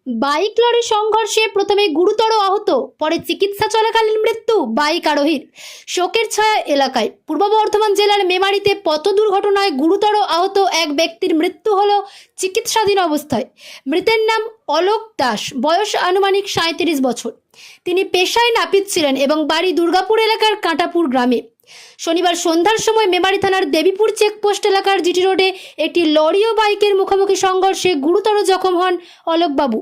Bike lorry সংঘর্ষে প্রথমে গুরুতর আহত, পরে চিকিৎসা চলাকালীন মৃত্যু বাইক আরোহীর। শোকের ছায়া এলাকায়। পূর্ব বর্ধমান জেলার মেমারিতে পথ দুর্ঘটনায় গুরুতর আহত এক ব্যক্তির মৃত্যু হলো চিকিৎসাধীন অবস্থায়। মৃতের নাম অলোক দাস, বয়স আনুমানিক 37 বছর। তিনি পেশায় নাপিত ছিলেন এবং বাড়ি দুর্গাপুর এলাকার কাঁটাপুর গ্রামে। শনিবার সন্ধ্যার সময় মেমারি থানার দেবীপুর চেকপোস্ট এলাকার জিটি রোডে একটি লরি ও বাইকের মুখোমুখি সংঘর্ষে গুরুতর জখম হন অলোকবাবু।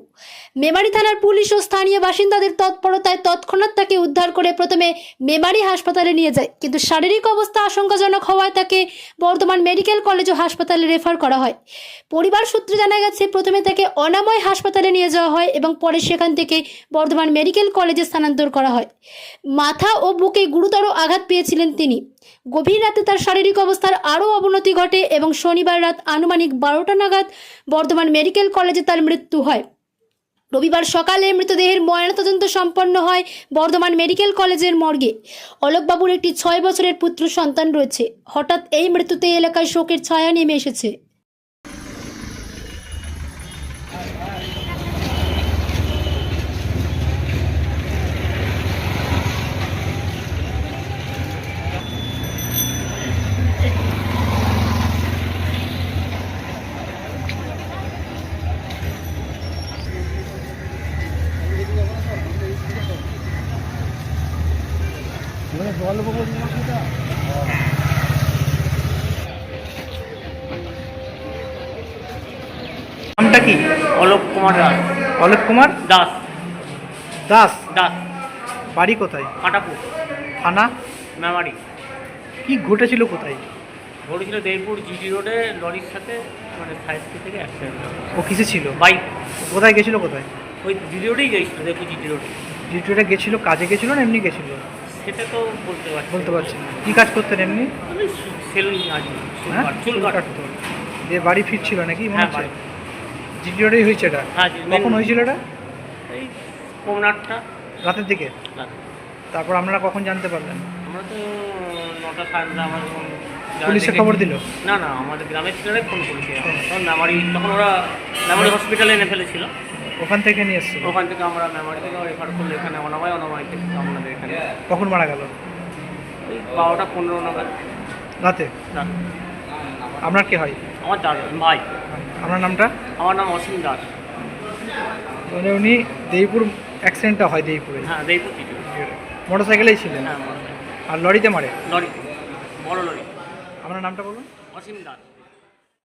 মেমারি থানার পুলিশ ও স্থানীয় বাসিন্দাদের তৎপরতায় তৎক্ষণাৎ তাকে উদ্ধার করে প্রথমে মেমারি হাসপাতালে নিয়ে যায়, কিন্তু শারীরিক অবস্থা আশঙ্কাজনক হওয়ায় তাকে বর্ধমান মেডিকেল কলেজ ও হাসপাতালে রেফার করা হয়। পরিবার সূত্রে জানা গেছে, প্রথমে তাকে অনাময় হাসপাতালে নিয়ে যাওয়া হয় এবং পরে সেখান থেকে বর্ধমান মেডিকেল কলেজে স্থানান্তর করা হয়। মাথা ও বুকে গুরুতর আঘাত পেয়েছিলেন তিনি। গভীর রাতে তার শারীরিক অবস্থার আরও অবনতি ঘটে এবং শনিবার রাত আনুমানিক 12টা নাগাদ বর্ধমান মেডিকেল কলেজে তার মৃত্যু হয়। রবিবার সকালে মৃতদেহের ময়নাতদন্ত সম্পন্ন হয় বর্ধমান মেডিকেল কলেজের মর্গে। অলোকবাবুর একটি 6 বছরের পুত্র সন্তান রয়েছে। হঠাৎ এই মৃত্যুতে এলাকায় শোকের ছায়া নেমে এসেছে। নামটা কি? অলোক কুমার দাস। অলোক কুমার দাস দাস। দাস বাড়ি কোথায়? কাঁটাপুর থানা? মেমারি। কি ঘটেছিল কোথায়? ঘটেছিল দেবপুর জিটি রোডে লরির সাথে, মানে সাইড থেকে অ্যাক্সিডেন্ট। ও কিসে ছিল? বাইক। কোথায় গেছিল? কোথায়? ওই জিটি রোডেই গেছিলো, দেবপুর জিটি রোডে। ডিউটিটা গেছিল, কাজে গেছিল না এমনি গেছিল? সেটা তো বলতে পারছি না। কী কাজ করতেন এমনি? আমি সেলুন আছি, হ্যাঁ, চুল কাটতো। দিয়ে বাড়ি ফিরছিল নাকি মনে হ্যাঁ, হচ্ছে? বাড়ি। জিটি রোডেই হয়েছে এটা? হ্যাঁ। কখন হয়েছিল এটা? এই পৌনাটটা রাতের দিকে? রাতে। তারপর আপনারা কখন জানতে পারলেন? আমরা তো 9টা সাড়ে 9টা আমার যখন পুলিশে খবর দিল? না, আমাদের গ্রামের ছেলেরাই ফোন করেছে। তখন মেমারি, তখন ওরা মেমারি হসপিটালে এনে ফেলেছিল। ওখান থেকে নিয়ে এসেছিল? ওখান থেকে আমরা মেমারি থেকে রেফার করলে এখানে অনাময় থেকে আমাদের এখানে। কখন মারা গেল? ওই 12টা 15 নাগাদ রাতে? রাত। আপনার কি হয়? আমার ভাই। আপনার নামটা? আমার নাম অসীম দাস। মানে উনি দেবীপুর অ্যাক্সিডেন্টটা হয় দেবীপুরে? হ্যাঁ, দেবপুর জিটি। মোটর সাইকেলেই ছিলেন? হ্যাঁ, আর লরিতে মারে? লরি, বড় লরি। আপনার নামটা বলুন? অসীম দাস।